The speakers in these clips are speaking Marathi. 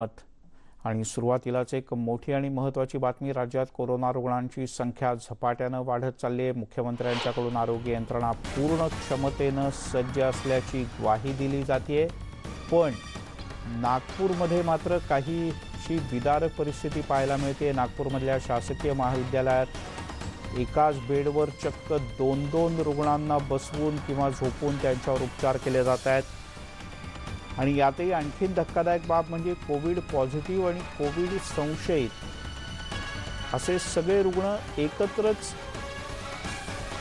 आणि सुरुवातीलाच एक मोठी आणि महत्त्वाची बातमी, राज्यात कोरोना रुग्णांची संख्या झपाट्याने वाढत चालली आहे। मुख्यमंत्र्यांच्याकडून आरोग्य यंत्रणा पूर्ण क्षमतेने सज्ज असल्याची ग्वाही दिली जाते, पण नागपूरमध्ये मात्र काहीशी विदारक परिस्थिती पाहायला मिळते। नागपूरमधल्या शासकीय महाविद्यालयात एकाच बेडवर चक्क 2-2 रुग्णांना बसवून किंवा झोपून त्यांच्यावर उपचार केले जात आहेत। आणि यातही आणखीन धक्कादायक बाब म्हणजे कोविड पॉझिटिव्ह आणि कोविड संशयित असे सगळे रुग्ण एकत्रच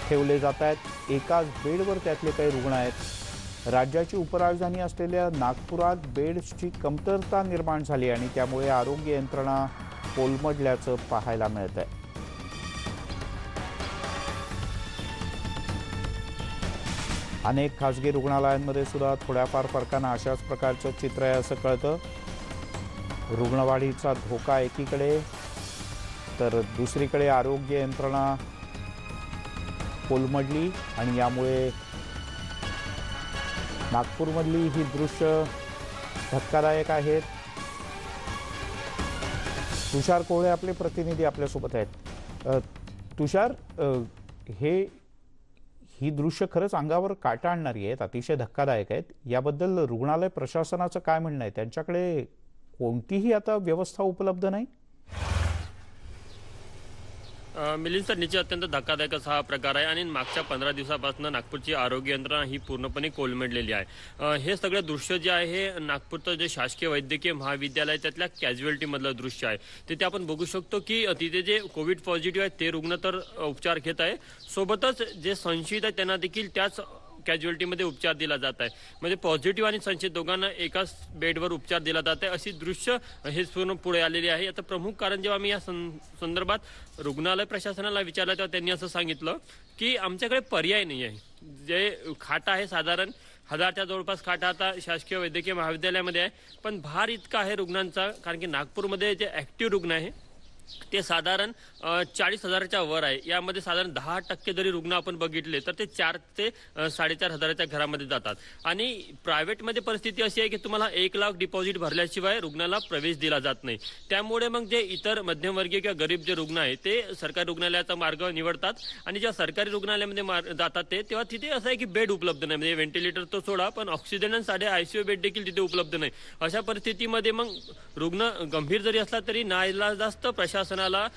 ठेवले जात आहेत। एकाच बेडवर त्यातले काही रुग्ण आहेत। राज्याची उपराजधानी असलेल्या नागपुरात बेड्सची कमतरता निर्माण झाली आणि त्यामुळे आरोग्य यंत्रणा कोलमडल्याचं पाहायला मिळत आहे। अनेक खासगी रुग्णालयांमध्ये सुद्धा थोड्याफार फरकानं अशाच प्रकारचं चित्र आहे असं कळतं। रुग्णवाढीचा धोका एकीकडे तर दुसरीकडे आरोग्य यंत्रणा कोलमडली आणि यामुळे नागपूरमधली ही दृश्य धक्कादायक आहेत। तुषार कोहळे आपले प्रतिनिधी आपल्यासोबत आहेत। तुषार, ही दृश्य खरंच अंगावर काटा आणणारी आहेत, अतिशय धक्कादायक आहेत। याबद्दल रुग्णालय प्रशासनाचं काय म्हणणं आहे? त्यांच्याकडे कोणतीही आता व्यवस्था उपलब्ध नाही? मिलिंद सर, निश्चित अत्यंत धक्कादायक असा हा प्रकार आहे आणि मागच्या 15 दिवसापासून नागपूरची आरोग्य यंत्रणा ही पूर्णपणे कोलमडलेली आहे। हे सगळं दृश्य जे आहे हे नागपूरचं जे शासकीय वैद्यकीय महाविद्यालय त्यातल्या कॅज्युअलिटीमधलं दृश्य आहे। तिथे आपण बघू शकतो की तिथे जे कोविड पॉझिटिव्ह आहेत ते रुग्ण तर उपचार घेत आहे, सोबतच जे संशयित आहेत त्यांना देखील त्याच कॅज्युअलिटीमध्ये उपचार दिला जात आहे। म्हणजे पॉझिटिव्ह आणि संशयित दोघांना एकाच बेडवर उपचार दिला जात आहे, अशी दृश्य हे पूर्ण पुढे आलेली आहे। आता प्रमुख कारण जेव्हा मी या संदर्भात रुग्णालय प्रशासनाला विचारलं तेव्हा त्यांनी असं सांगितलं की आमच्याकडे पर्याय नाही आहे। जे खाटा आहे साधारण 1000च्या जवळपास खाटा आता शासकीय वैद्यकीय महाविद्यालयामध्ये आहे, पण भार इतका आहे रुग्णांचा, कारण की नागपूरमध्ये जे ॲक्टिव्ह रुग्ण आहे ते साधारण 40,000च्या वर आहे। यामध्ये साधारण 10% जरी रुग्ण आपण बघितले तर ते 4 ते 4,500च्या घरामध्ये जातात। आणि प्रायव्हेटमध्ये परिस्थिती अशी आहे की तुम्हाला 1 लाख डिपॉझिट भरल्याशिवाय रुग्णाला प्रवेश दिला जात नाही। त्यामुळे मग जे इतर मध्यमवर्गीय किंवा गरीब जे रुग्ण आहे ते सरकारी रुग्णालयाचा मार्ग निवडतात आणि जेव्हा सरकारी रुग्णालयामध्ये जातात तेव्हा तिथे असं आहे की बेड उपलब्ध नाही। म्हणजे व्हेंटिलेटर तो सोडा, पण ऑक्सिजन आणि साधे ICU बेड देखील तिथे उपलब्ध नाही। अशा परिस्थितीमध्ये मग रुग्ण गंभीर जरी असला तरी नाईलाजास्त प्रशासनाला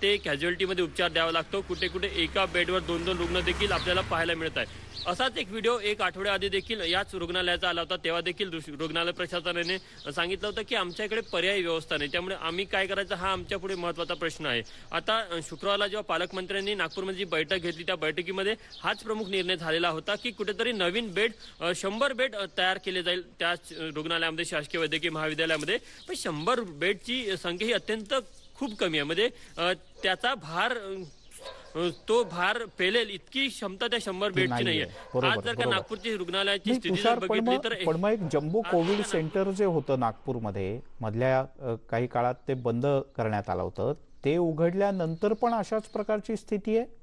ते कॅज्युअलिटीमध्ये उपचार द्यावा लागतो। कुठे कुठे एका बेडवर 2-2 रुग्ण देखील आपल्याला पाहायला मिळत आहे। असाच एक व्हिडिओ एक आठवड्याआधी देखील याच रुग्णालयाचा आला होता, तेव्हा देखील रुग्णालय प्रशासनाने सांगितलं होतं की आमच्याकडे पर्यायी व्यवस्था नाही, त्यामुळे आम्ही काय करायचं हा आमच्या पुढे महत्त्वाचा प्रश्न आहे। आता शुक्रवारला जेव्हा पालकमंत्र्यांनी नागपूरमध्ये जी बैठक घेतली त्या बैठकीमध्ये हाच प्रमुख निर्णय झालेला होता की कुठेतरी नवीन बेड 100 बेड तयार केले जाईल त्याच रुग्णालयामध्ये, शासकीय वैद्यकीय महाविद्यालयामध्ये। पण 100 बेडची संख्या ही अत्यंत खूप कमी आहे। म्हणजे त्याचा भार तो भार पेलेल इतकी क्षमता त्या 100 बेडची नाहीये। आज जर का नागपूरची रुग्णालयाची स्थिती जर बघितली तर पण मग एक जम्बो कोविड सेंटर जे होतं नागपूरमध्ये मधल्या काही काळात ते बंद करण्यात आलं होतं, ते उघडल्यानंतर पण अशाच प्रकारची स्थिती आहे?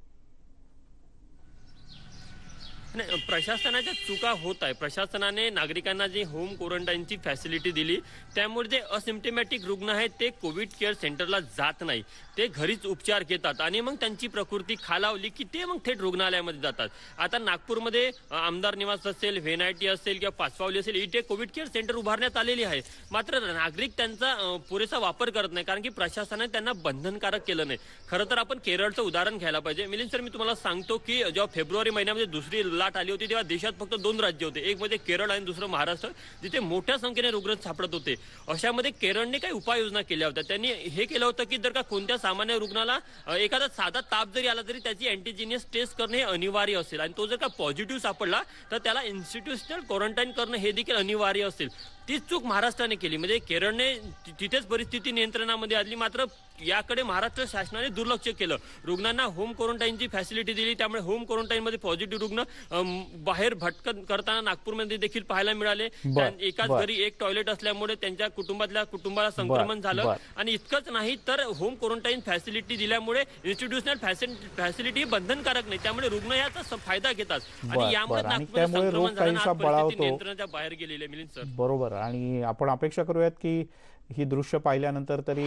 नाही, प्रशासनाच्या चुका होत आहे। प्रशासनाने नागरिकांना जी होम क्वारंटाईनची फॅसिलिटी दिली त्यामुळे जे असिम्प्टमॅटिक रुग्ण आहेत ते कोविड केअर सेंटरला जात नाही, ते घरीच उपचार घेतात आणि मग त्यांची प्रकृती खालावली की ते मग थेट रुग्णालयामध्ये जातात। आता नागपूरमध्ये आमदार निवास असेल, व्हेनायटी असेल किंवा पाचपावली असेल, इथे कोविड केअर सेंटर उभारण्यात आलेली आहे, मात्र नागरिक त्यांचा पुरेसा वापर करत नाही, कारण की प्रशासनाने त्यांना बंधनकारक केलं नाही। खरं तर आपण केरळचं उदाहरण घ्यायला पाहिजे। मिलिंद सर, मी तुम्हाला सांगतो की जेव्हा फेब्रुवारी महिन्यामध्ये दुसरी लाट आली होती तेव्हा देशात फक्त 2 राज्य होते, एक म्हणजे केरळ आणि दुसरं महाराष्ट्र, जिथे मोठ्या संख्येने रुग्ण सापडत होते। अशामध्ये केरळने काही उपाययोजना केल्या होत्या। त्यांनी हे केलं होतं की जर का कोणत्या सामान्य रुग्णाला एखादा साधा ताप जरी आला तरी त्याची अँटीजेनियस टेस्ट करणे हे अनिवार्य असेल आणि तो जर का पॉझिटिव्ह सापडला तर त्याला इन्स्टिट्यूशनल क्वारंटाईन करणं हे देखील अनिवार्य असेल। तीच चूक महाराष्ट्राने केली, म्हणजे केरळने तिथेच परिस्थिती नियंत्रणामध्ये आणली, मात्र याकडे महाराष्ट्र शासनाने दुर्लक्ष केलं। रुग्णांना होम क्वारंटाईनची फॅसिलिटी दिली, त्यामुळे होम क्वारंटाईनमध्ये पॉझिटिव्ह रुग्ण बाहेर भटकन करताना नागपूरमध्ये देखील पाहायला मिळाले। एकाच घरी एक टॉयलेट असल्यामुळे त्यांच्या कुटुंबाला संक्रमण झालं। आणि इतकंच नाही तर होम क्वारंटाईन फॅसिलिटी दिल्यामुळे इन्स्टिट्यूशनल फॅसिलिटी बंधनकारक नाही, त्यामुळे रुग्ण याचा फायदा घेतात आणि यामुळे नागपूरमध्ये संक्रमण झालं, नियंत्रणाच्या बाहेर गेलेले। मिलिंद सर, बरोबर, आणि आपण अपेक्षा करूयात की ही दृश्य पाहिल्यानंतर तरी